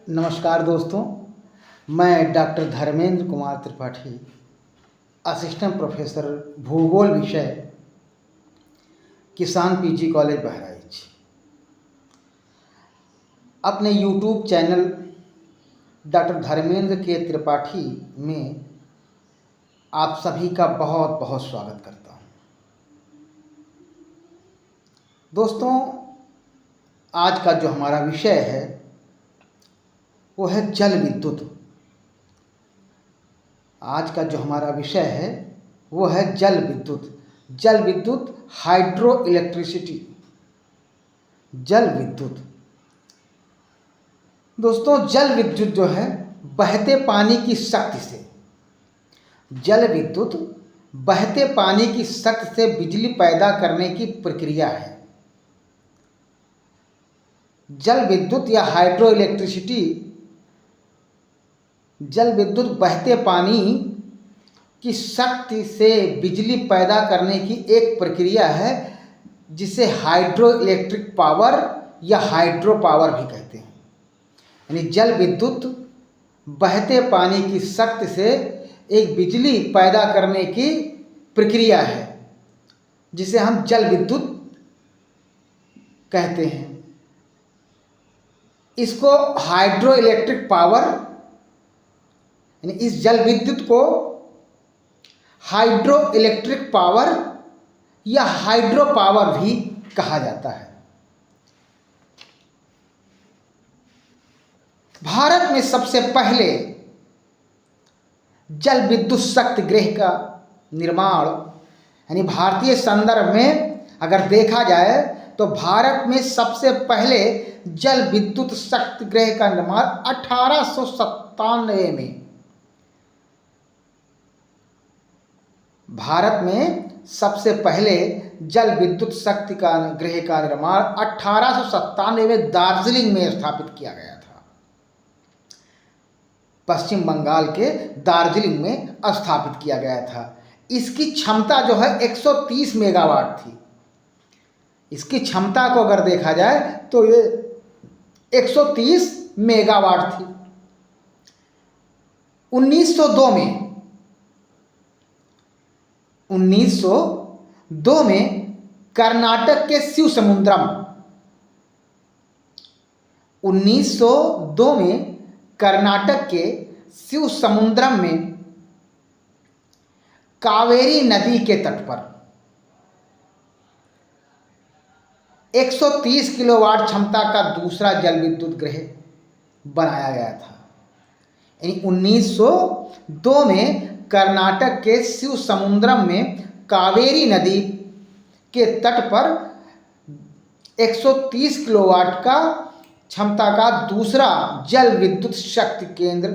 नमस्कार दोस्तों, मैं doctor Dharmendra Kumar Tripathi, assistant professor भूगोल विषय, किसान पीजी कॉलेज बहराइच। अपने यूट्यूब चैनल डॉक्टर धर्मेंद्र के त्रिपाठी में आप सभी का बहुत बहुत स्वागत करता हूँ। दोस्तों, आज का जो हमारा विषय है वो है जल विद्युत। आज का जो हमारा विषय है वो है जल विद्युत। जल विद्युत, हाइड्रो इलेक्ट्रिसिटी, जल विद्युत। दोस्तों, जल विद्युत जो है बहते पानी की शक्ति से, जल विद्युत बहते पानी की शक्ति से बिजली पैदा करने की प्रक्रिया है। जल विद्युत या हाइड्रो इलेक्ट्रिसिटी, जल विद्युत बहते पानी की शक्ति से बिजली पैदा करने की एक प्रक्रिया है जिसे हाइड्रो इलेक्ट्रिक पावर या हाइड्रो पावर भी कहते हैं। यानी जल विद्युत बहते पानी की शक्ति से एक बिजली पैदा करने की प्रक्रिया है जिसे हम जल विद्युत कहते हैं। इसको हाइड्रो इलेक्ट्रिक पावर, यानी इस जल विद्युत को हाइड्रो इलेक्ट्रिक पावर या हाइड्रो पावर भी कहा जाता है। भारत में सबसे पहले जल विद्युत शक्ति गृह का निर्माण, यानी भारतीय संदर्भ में अगर देखा जाए तो भारत में सबसे पहले जल विद्युत शक्ति गृह का निर्माण 1897 में, भारत में सबसे पहले जल विद्युत शक्ति का गृह का निर्माण 1897 में दार्जिलिंग में स्थापित किया गया था। पश्चिम बंगाल के दार्जिलिंग में स्थापित किया गया था। इसकी क्षमता जो है 130 मेगावाट थी। इसकी क्षमता को अगर देखा जाए तो ये 130 मेगावाट थी। 1902 में कर्नाटक के शिवसमुद्रम, 1902 में कर्नाटक के शिवसमुद्रम में कावेरी नदी के तट पर 130 किलोवाट क्षमता का दूसरा जल विद्युत गृह बनाया गया था। यानी 1902 में कर्नाटक के शिवसमुद्रम में कावेरी नदी के तट पर 130 किलोवाट का क्षमता का दूसरा जल विद्युत शक्ति केंद्र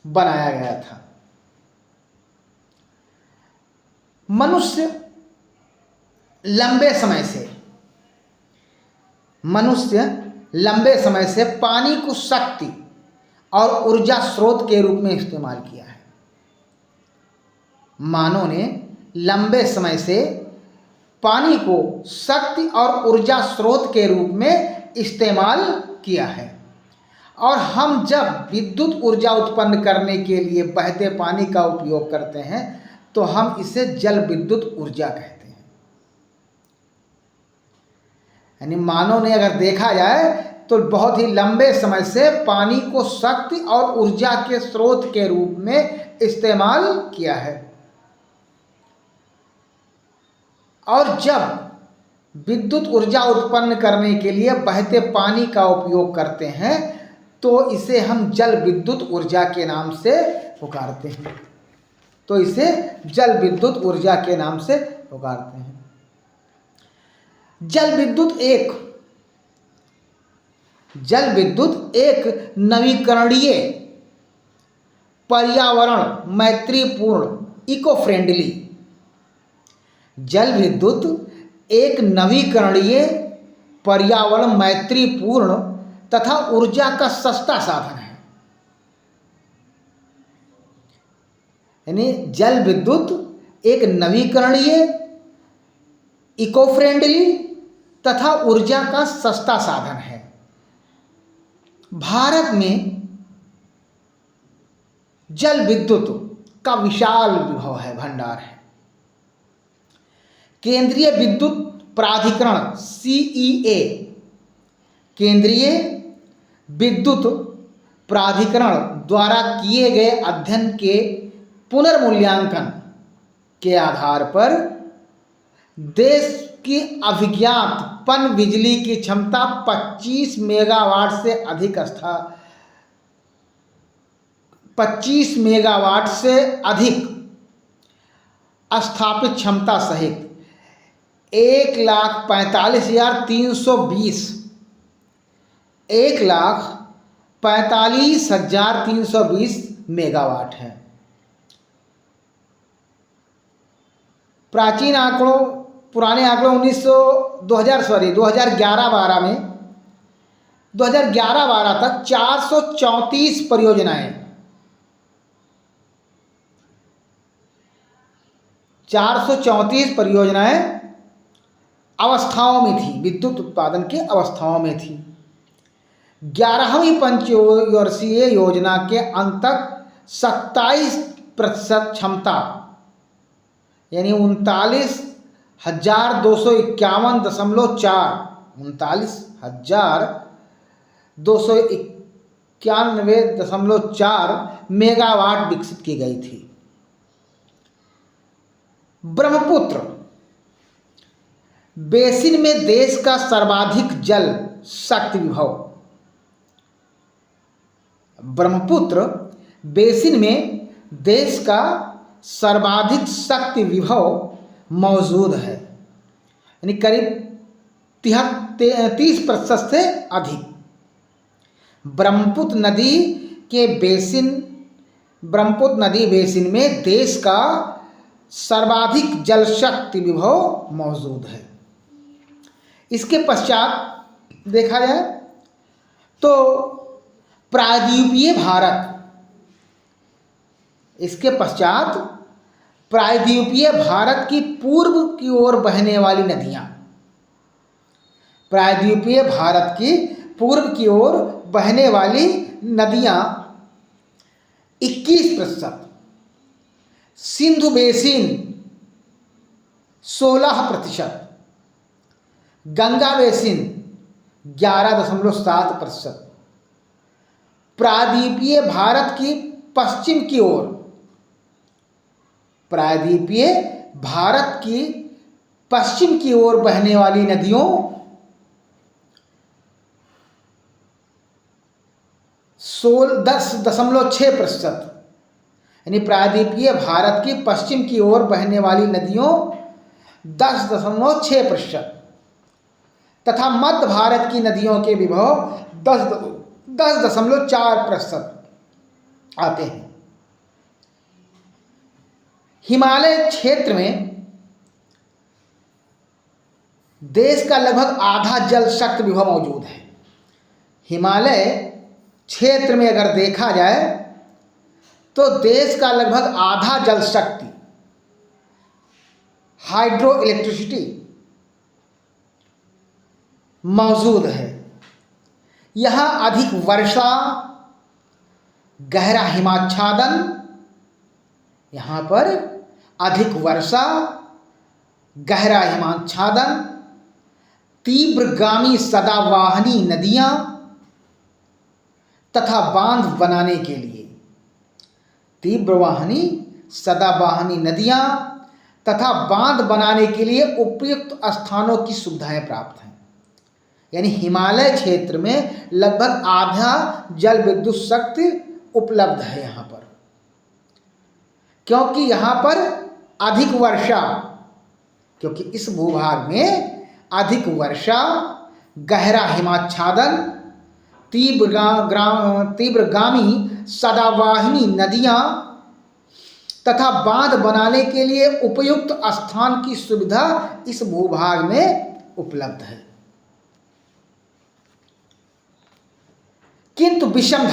बनाया गया था। मनुष्य लंबे समय से पानी को शक्ति और ऊर्जा स्रोत के रूप में इस्तेमाल किया है। मानव ने लंबे समय से पानी को शक्ति और ऊर्जा स्रोत के रूप में इस्तेमाल किया है। और हम जब विद्युत ऊर्जा उत्पन्न करने के लिए बहते पानी का उपयोग करते हैं तो हम इसे जल विद्युत ऊर्जा कहते हैं। यानी मानव ने अगर देखा जाए तो बहुत ही लंबे समय से पानी को शक्ति और ऊर्जा के स्रोत के रूप में इस्तेमाल किया है। और जब विद्युत ऊर्जा उत्पन्न करने के लिए बहते पानी का उपयोग करते हैं तो इसे हम जल विद्युत ऊर्जा के नाम से पुकारते हैं। जल विद्युत एक नवीकरणीय, पर्यावरण मैत्रीपूर्ण, इको फ्रेंडली, जल विद्युत एक नवीकरणीय, पर्यावरण मैत्रीपूर्ण तथा ऊर्जा का सस्ता साधन है। यानी जल विद्युत एक नवीकरणीय, इको फ्रेंडली तथा ऊर्जा का सस्ता साधन है। भारत में जल विद्युत का विशाल विभव है, भंडार है। केंद्रीय विद्युत प्राधिकरण सीईए, केंद्रीय विद्युत प्राधिकरण द्वारा किए गए अध्ययन के पुनर्मूल्यांकन के आधार पर देश की अभिज्ञात पन बिजली की क्षमता 25 मेगावाट से अधिक 25 मेगावाट से अधिक स्थापित क्षमता सहित 1,45,320 1,45,320 मेगावाट है। पुराने आंकड़ों 2011-12 में 2011-12 तक 434 परियोजनाएं 434 परियोजनाएं अवस्थाओं में थी, विद्युत उत्पादन की अवस्थाओं में थी। 11वीं पंचवर्षीय योजना के अंत तक 27% क्षमता यानी 39,291.4 मेगावाट विकसित की गई थी। ब्रह्मपुत्र बेसिन में देश का सर्वाधिक जल शक्ति विभव। ब्रह्मपुत्र बेसिन में देश का सर्वाधिक शक्ति विभव मौजूद है, यानी करीब 30% से अधिक। ब्रह्मपुत्र नदी बेसिन में देश का सर्वाधिक जल शक्ति विभव मौजूद है। इसके पश्चात देखा जाए तो प्रायद्वीपीय भारत, इसके पश्चात प्रायद्वीपीय भारत की पूर्व की ओर बहने वाली नदियां, प्रायद्वीपीय भारत की पूर्व की ओर बहने वाली नदियां 21%, सिंधु बेसिन 16%, गंगा बेसिन 11.7%, प्रायद्वीपीय भारत की पश्चिम की ओर, प्रायद्वीपीय भारत की पश्चिम की ओर बहने वाली नदियों 10.6%, यानी प्रायद्वीपीय भारत की पश्चिम की ओर बहने वाली नदियों 10.6% तथा मध्य भारत की नदियों के विभव 10.4% आते हैं। हिमालय क्षेत्र में देश का लगभग आधा जल शक्ति विभव मौजूद है। हिमालय क्षेत्र में अगर देखा जाए तो देश का लगभग आधा जल शक्ति हाइड्रो इलेक्ट्रिसिटी मौजूद है। यहाँ अधिक वर्षा, गहरा हिमाच्छादन, यहाँ पर अधिक वर्षा, गहरा हिमाच्छादन, तीव्रगामी सदावाहिनी नदियाँ तथा बांध बनाने के लिए तीव्रवाहिनी सदावाहिनी नदियाँ तथा बांध बनाने के लिए उपयुक्त स्थानों की सुविधाएं प्राप्त हैं। यानी हिमालय क्षेत्र में लगभग आधा जल विद्युत शक्ति उपलब्ध है यहाँ पर, क्योंकि यहाँ पर अधिक वर्षा, क्योंकि इस भूभाग में अधिक वर्षा, गहरा हिमाच्छादन, तीव्रगामी सदावाहिनी नदियाँ तथा बांध बनाने के लिए उपयुक्त स्थान की सुविधा इस भूभाग में उपलब्ध है। किंतु विषम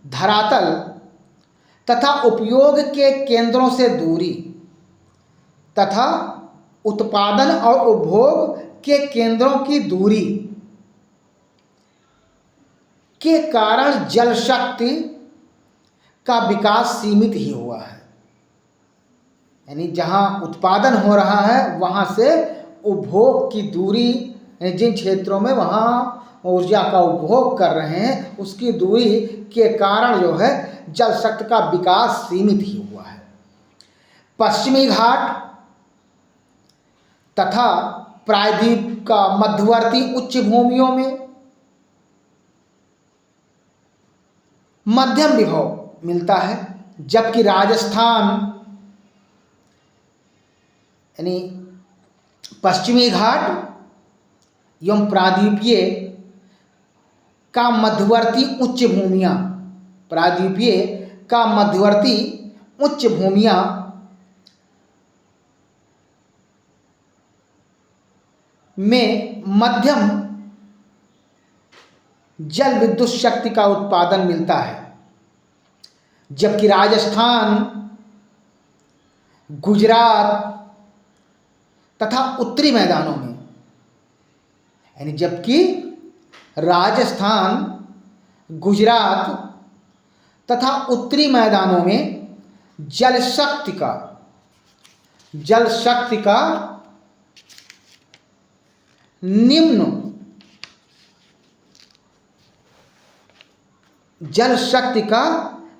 धरातल तथा उपयोग के केंद्रों से दूरी तथा उत्पादन और उपभोग के केंद्रों की दूरी के कारण जल शक्ति का विकास सीमित ही हुआ है। यानी जहाँ उत्पादन हो रहा है वहाँ से उपभोग की दूरी, जिन क्षेत्रों में वहाँ ऊर्जा का उपभोग कर रहे हैं उसकी दूरी के कारण जो है जल शक्ति का विकास सीमित ही हुआ है। पश्चिमी घाट तथा प्रायद्वीप का मध्यवर्ती उच्च भूमियों में मध्यम विभव मिलता है, जबकि राजस्थान यानी पश्चिमी घाट एवं प्रायद्वीपीय का मध्यवर्ती उच्च भूमियाँ, प्रायद्वीपीय का मध्यवर्ती उच्च भूमियाँ में मध्यम जल विद्युत शक्ति का उत्पादन मिलता है, जबकि राजस्थान, गुजरात तथा उत्तरी मैदानों में, यानी जबकि राजस्थान, गुजरात तथा उत्तरी मैदानों में जल शक्ति का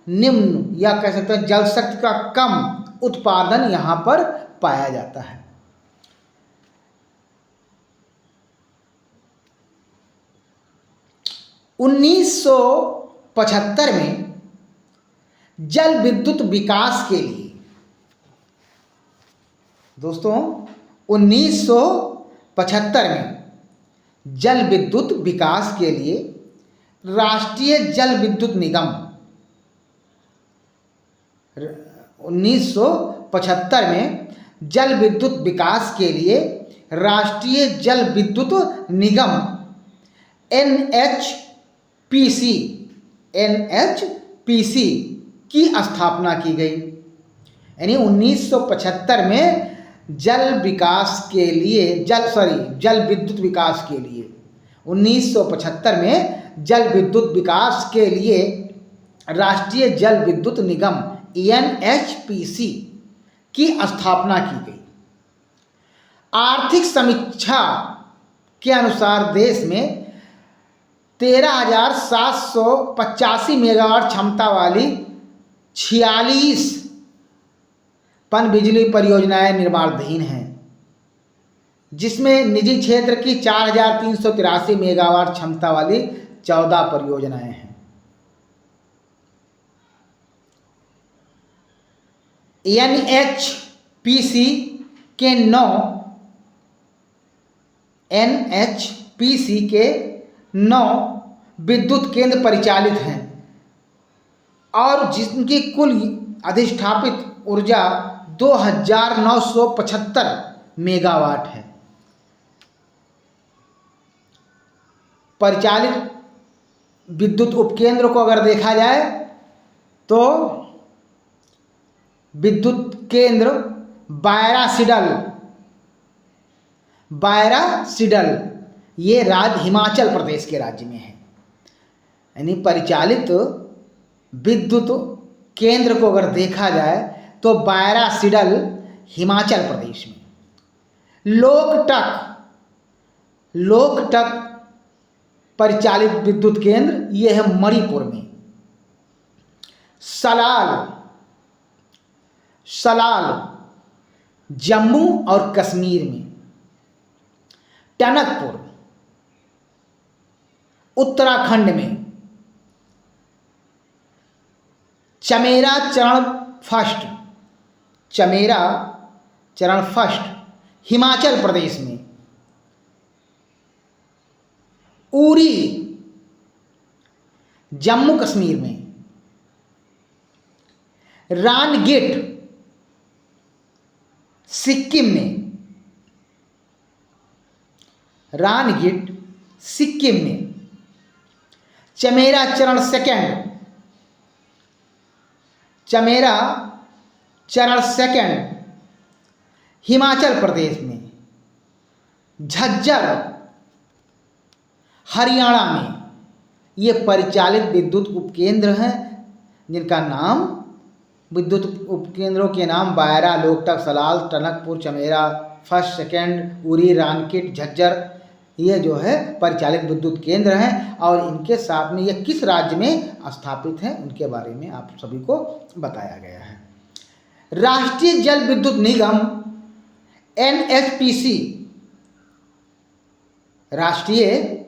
निम्न या कह सकते हैं जल शक्ति का कम उत्पादन यहाँ पर पाया जाता है। उन्नीस सौ 1975 में जल विद्युत विकास के लिए, दोस्तों 1975 में जल विद्युत विकास के लिए राष्ट्रीय जल विद्युत निगम 1975 में जल विद्युत विकास के लिए राष्ट्रीय जल विद्युत निगम NHPC की स्थापना की गई। यानी 1975 में जल विद्युत विकास के लिए 1975 में जल विद्युत विकास के लिए राष्ट्रीय जल विद्युत निगम NHPC की स्थापना की गई। आर्थिक समीक्षा के अनुसार देश में 13,785 मेगावाट क्षमता वाली 46 पनबिजली परियोजनाएं निर्माणाधीन हैं, जिसमें निजी क्षेत्र की 4,383 मेगावाट क्षमता वाली 14 परियोजनाएं हैं। NHPC के 9 विद्युत केंद्र परिचालित हैं और जिनकी कुल अधिष्ठापित ऊर्जा 2,975 मेगावाट है। परिचालित विद्युत उपकेंद्र को अगर देखा जाए तो विद्युत केंद्र बायरा-सीडल ये राज्य हिमाचल प्रदेश के राज्य में है। यानी परिचालित विद्युत केंद्र को अगर देखा जाए तो बायरा-सीडल हिमाचल प्रदेश में, लोकटक परिचालित विद्युत केंद्र ये है मणिपुर में, सलाल जम्मू और कश्मीर में, टनकपुर उत्तराखंड में, चमेरा चरण फर्स्ट हिमाचल प्रदेश में, उरी जम्मू कश्मीर में, रानगिट सिक्किम में, चमेरा चरण सेकंड हिमाचल प्रदेश में, झज्जर हरियाणा में ये परिचालित विद्युत उपकेंद्र हैं, जिनका नाम, विद्युत उपकेंद्रों के नाम बायरा, लोकटक, सलाल, टनकपुर, चमेरा, फर्स्ट, सेकेंड, उरी, रानकीट, झज्जर, ये जो है परिचालित विद्युत केंद्र हैं। और इनके साथ में ये किस राज्य में स्थापित हैं उनके बारे में आप सभी को बताया गया है। राष्ट्रीय जल विद्युत निगम NHPC, राष्ट्रीय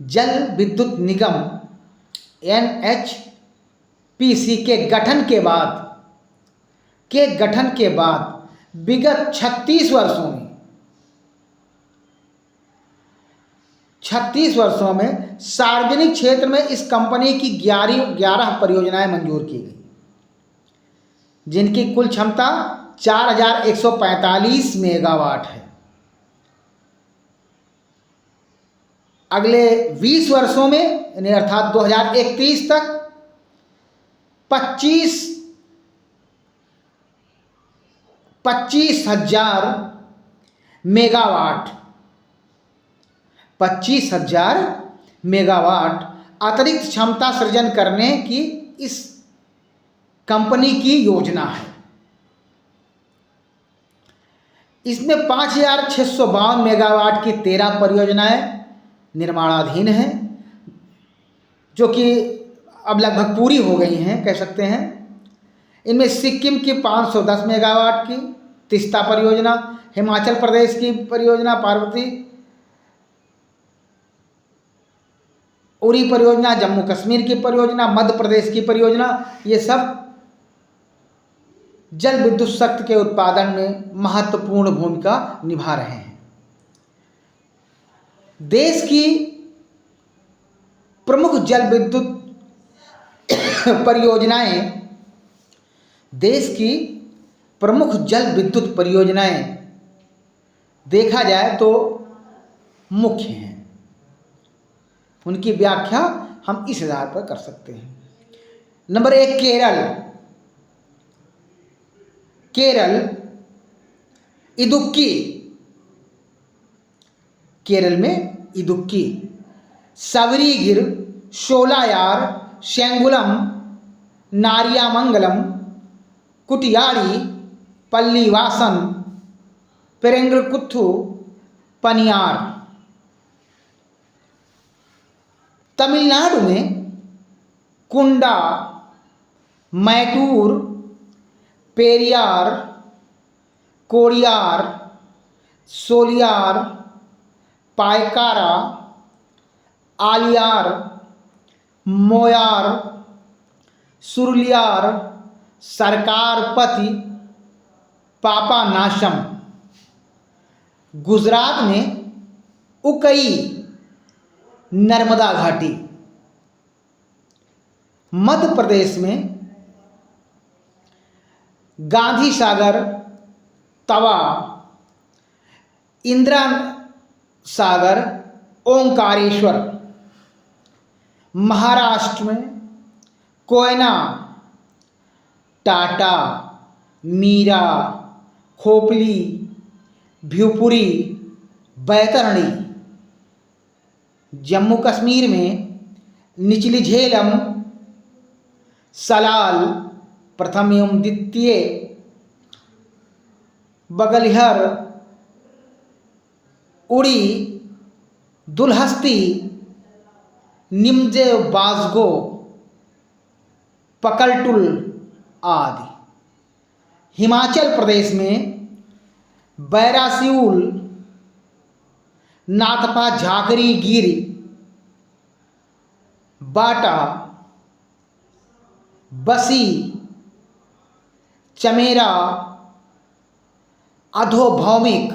जल विद्युत निगम NHPC के गठन के बाद विगत 36 वर्षों में सार्वजनिक क्षेत्र में इस कंपनी की 11 परियोजनाएं मंजूर की गई, जिनकी कुल क्षमता 4145 मेगावाट है। अगले 20 वर्षों में यानी अर्थात 2031 तक 25,000 मेगावाट अतिरिक्त क्षमता सृजन करने की इस कंपनी की योजना है। इसमें 5,652 मेगावाट की 13 परियोजनाएं निर्माणाधीन हैं, जो कि अब लगभग पूरी हो गई हैं कह सकते हैं। इनमें सिक्किम की 510 मेगावाट की तिस्ता परियोजना, हिमाचल प्रदेश की परियोजना पार्वती, उरी परियोजना, जम्मू कश्मीर की परियोजना, मध्य प्रदेश की परियोजना, ये सब जल विद्युत शक्ति के उत्पादन में महत्वपूर्ण भूमिका निभा रहे हैं। देश की प्रमुख जल विद्युत परियोजनाएं देखा जाए तो मुख्य हैं। उनकी व्याख्या हम इस आधार पर कर सकते हैं। नंबर 1, केरल इदुक्की, केरल में इदुक्की, सबरीगिर, शोलायार, शेंगुलम, नारियामंगलम, कुटियाड़ी, पल्लीवासन, पेरेंगलकुथु, पनियार। तमिलनाडु में कुंडा, मैटूर, पेरियार, कोड़ियार, सोलियार, पायकारा, आलियार, मोयार, सुरुलियार, सरकारपति, पापानाशम। गुजरात में उकई, नर्मदा घाटी। मध्य प्रदेश में गांधी सागर, तवा, इंदिरा सागर, ओंकारेश्वर। महाराष्ट्र में कोयना, टाटा, मीरा, खोपली, भिवपुरी, बैतरणी। जम्मू कश्मीर में निचली झेलम, सलाल प्रथम एवं द्वितीय, बगलिहर, उड़ी, दुल्हस्ती, निमजे, बाजगो, पकलटुल आदि। हिमाचल प्रदेश में बैरासिउल, नाथपा, झाकरी गिरी, बाटा, बसी, चमेरा, अधोभौमिक,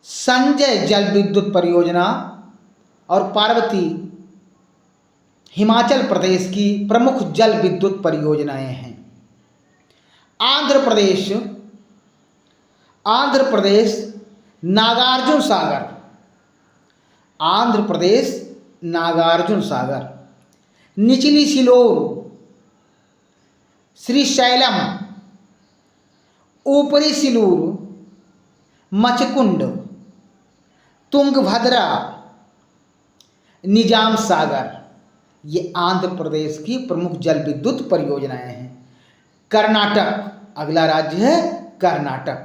संजय जल विद्युत परियोजना और पार्वती हिमाचल प्रदेश की प्रमुख जल विद्युत परियोजनाएं हैं। आंध्र प्रदेश नागार्जुन सागर, निचली सिलोर, श्रीशैलम, ऊपरी सिलूर, मचकुंड। तुंगभद्रा, निजाम सागर, ये आंध्र प्रदेश की प्रमुख जल विद्युत परियोजनाएं हैं। कर्नाटक, अगला राज्य है कर्नाटक।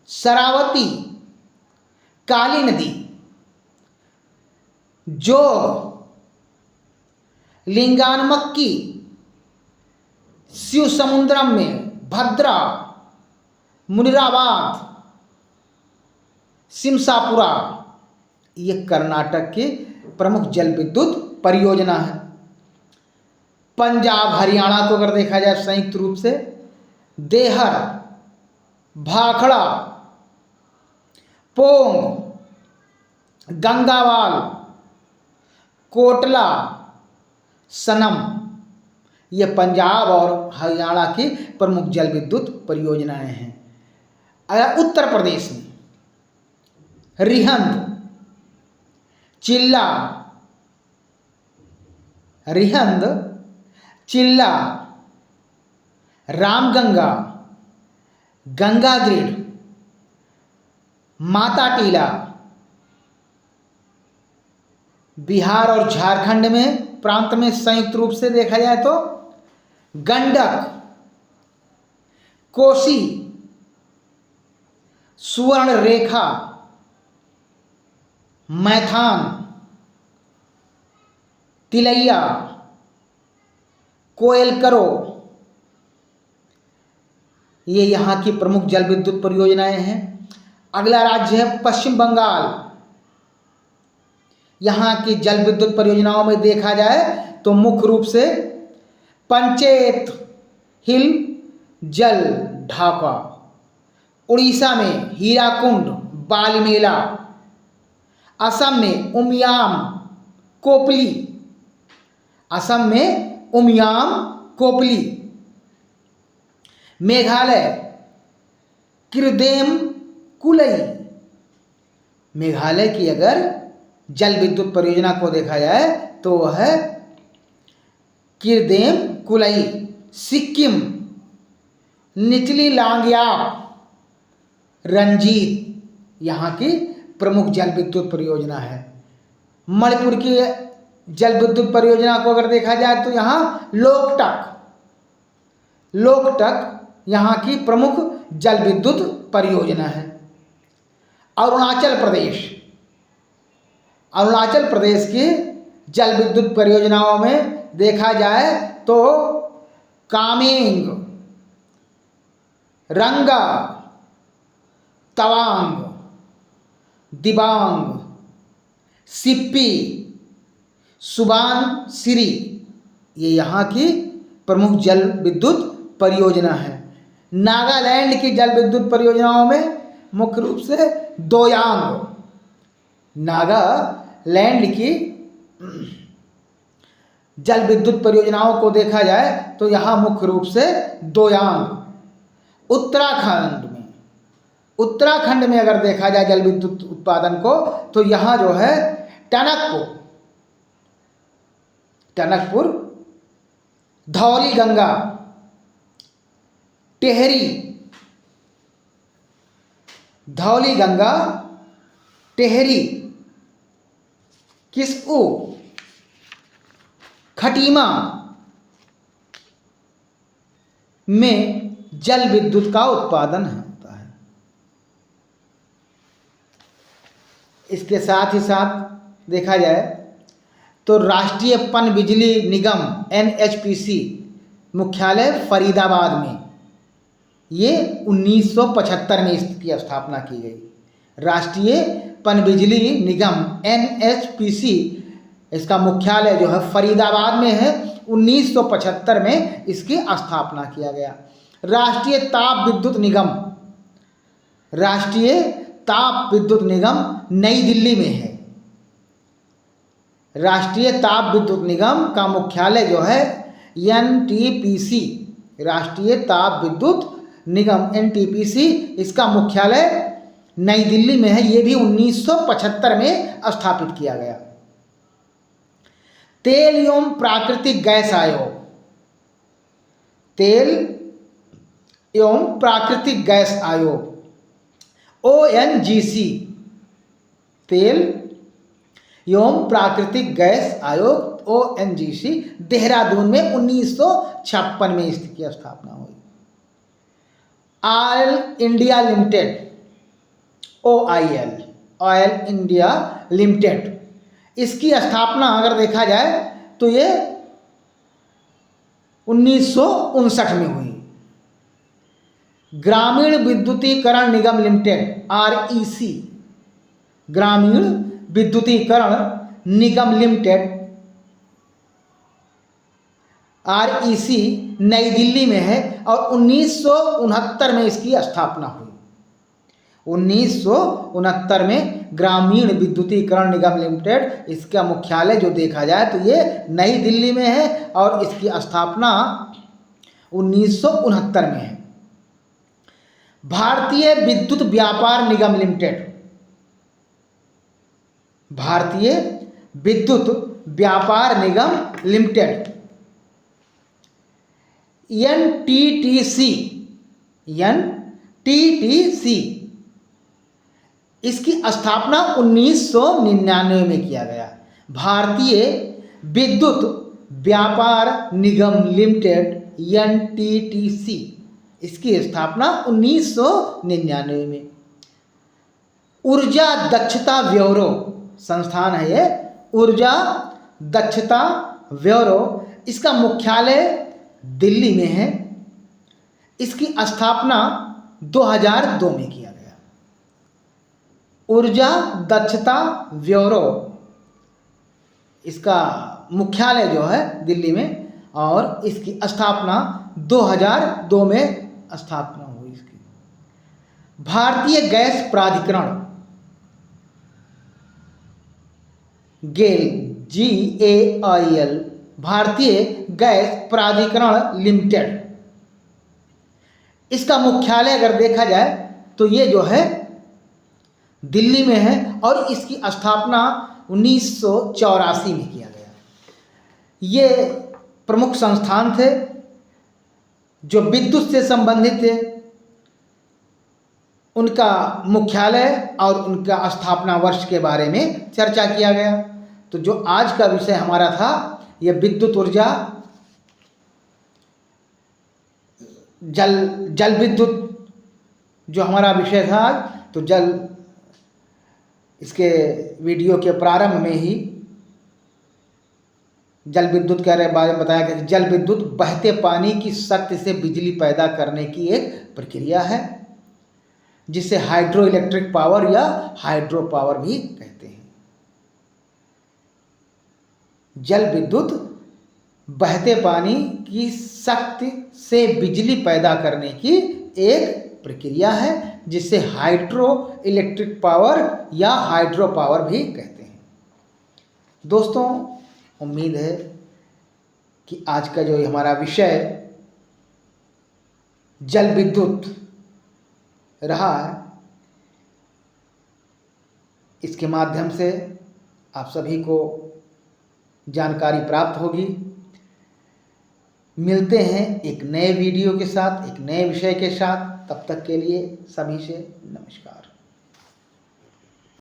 शरावती, काली नदी, जोग, लिंगानमक्की, शिव समुद्रम में, भद्रा, मुनिराबाद, सिमसापुरा, ये कर्नाटक के प्रमुख जल विद्युत परियोजना है। पंजाब हरियाणा को अगर देखा जाए संयुक्त रूप से, देहर, भाखड़ा, पोंग, गंगावाल, कोटला, सनम, ये पंजाब और हरियाणा की प्रमुख जल विद्युत परियोजनाएं हैं। अगर उत्तर प्रदेश में रिहंद, चिल्ला, रिहंद, चिल्ला, रामगंगा, गंगा ग्रिड, माता टीला। बिहार और झारखंड में प्रांत में संयुक्त रूप से देखा जाए तो गंडक, कोसी, सुवर्ण रेखा, मैथान, तिलैया, कोयलकरो, ये यहाँ की प्रमुख जल विद्युत परियोजनाएं हैं। अगला राज्य है पश्चिम बंगाल। यहाँ की जल विद्युत परियोजनाओं में देखा जाए तो मुख्य रूप से पंचेत हिल जल ढाका, उड़ीसा में हीराकुंड, बालमेला, असम में उमियाम, कोपली, असम में उमियाम, कोपली, मेघालय किरदेम कुलई। मेघालय की अगर जल विद्युत परियोजना को देखा जाए तो वह है किरदेम कुलई। सिक्किम निचली लांगयाप, रंजीत, यहाँ की प्रमुख जल विद्युत परियोजना है। मणिपुर की जल विद्युत परियोजना को अगर देखा जाए तो यहाँ लोकटक, लोकटक यहाँ की प्रमुख जल विद्युत परियोजना है। अरुणाचल प्रदेश, अरुणाचल प्रदेश की जल विद्युत परियोजनाओं में देखा जाए तो कामेंग, रंगा, तवांग, दिबांग, सिप्पी, सुबानसिरी, ये यहाँ की प्रमुख जल विद्युत परियोजना है। नागालैंड की जल विद्युत परियोजनाओं में मुख्य रूप से दोयांग, नागालैंड की जल विद्युत परियोजनाओं को देखा जाए तो यहाँ मुख्य रूप से दोयांग। उत्तराखंड में, उत्तराखंड में अगर देखा जाए जल विद्युत उत्पादन को तो यहाँ जो है टनकपुर, टनकपुर, धौली गंगा, टेहरी, धौली गंगा, टेहरी, किस्कू, खटीमा में जल विद्युत का उत्पादन होता है। इसके साथ ही साथ देखा जाए तो राष्ट्रीय पनबिजली निगम NHPC मुख्यालय फरीदाबाद में, ये 1975 में इसकी स्थापना की गई। राष्ट्रीय पनबिजली निगम NHPC, इसका मुख्यालय जो है फरीदाबाद में है। 1975 में इसकी स्थापना किया गया। राष्ट्रीय ताप विद्युत निगम, राष्ट्रीय ताप विद्युत निगम नई दिल्ली में है। राष्ट्रीय ताप विद्युत निगम का मुख्यालय जो है NTPC, राष्ट्रीय ताप विद्युत निगम NTPC, इसका मुख्यालय नई दिल्ली में है। ये भी 1975 में स्थापित किया गया। तेल एवं प्राकृतिक गैस आयोग, तेल एवं प्राकृतिक गैस आयोग ONGC, तेल एवं प्राकृतिक गैस आयोग ONGC देहरादून में 1956 में इसकी स्थापना हुई। Oil India limited OIL, oil India limited, इसकी स्थापना अगर देखा जाए तो ये 1959 में हुई। ग्रामीण विद्युतीकरण निगम लिमिटेड REC, ग्रामीण विद्युतीकरण निगम लिमिटेड REC नई दिल्ली में है और 1969 में इसकी स्थापना हुई। 1969 में ग्रामीण विद्युतीकरण निगम लिमिटेड, इसका मुख्यालय जो देखा जाए तो ये नई दिल्ली में है और इसकी स्थापना 1969 में है। भारतीय विद्युत व्यापार निगम लिमिटेड, भारतीय विद्युत व्यापार निगम लिमिटेड NTTC, इसकी स्थापना 1999 में किया गया। भारतीय विद्युत व्यापार निगम लिमिटेड NTTC, इसकी स्थापना 1999 में। ऊर्जा दक्षता ब्यूरो संस्थान है ये, ऊर्जा दक्षता ब्यूरो, इसका मुख्यालय दिल्ली में है। इसकी स्थापना 2002 में किया गया। ऊर्जा दक्षता ब्यूरो, इसका मुख्यालय जो है दिल्ली में और इसकी स्थापना 2002 में स्थापना हुई इसकी। भारतीय गैस प्राधिकरण गेल GAIL, भारतीय गैस प्राधिकरण लिमिटेड, इसका मुख्यालय अगर देखा जाए तो ये जो है दिल्ली में है और इसकी स्थापना 1984 में किया गया। ये प्रमुख संस्थान थे जो विद्युत से संबंधित थे। उनका मुख्यालय और उनका स्थापना वर्ष के बारे में चर्चा किया गया। तो जो आज का विषय हमारा था यह विद्युत ऊर्जा, जल विद्युत जो हमारा विषय था आज, तो इसके वीडियो के प्रारंभ में ही जल विद्युत के बारे में बताया गया। जल विद्युत बहते पानी की शक्ति से बिजली पैदा करने की एक प्रक्रिया है जिसे हाइड्रो इलेक्ट्रिक पावर या हाइड्रो पावर भी कहते हैं। जल विद्युत बहते पानी की शक्ति से बिजली पैदा करने की एक प्रक्रिया है जिसे हाइड्रो इलेक्ट्रिक पावर या हाइड्रो पावर भी कहते हैं। दोस्तों, उम्मीद है कि आज का जो हमारा विषय जल विद्युत रहा है, इसके माध्यम से आप सभी को जानकारी प्राप्त होगी। मिलते हैं एक नए वीडियो के साथ, एक नए विषय के साथ। तब तक के लिए सभी से नमस्कार।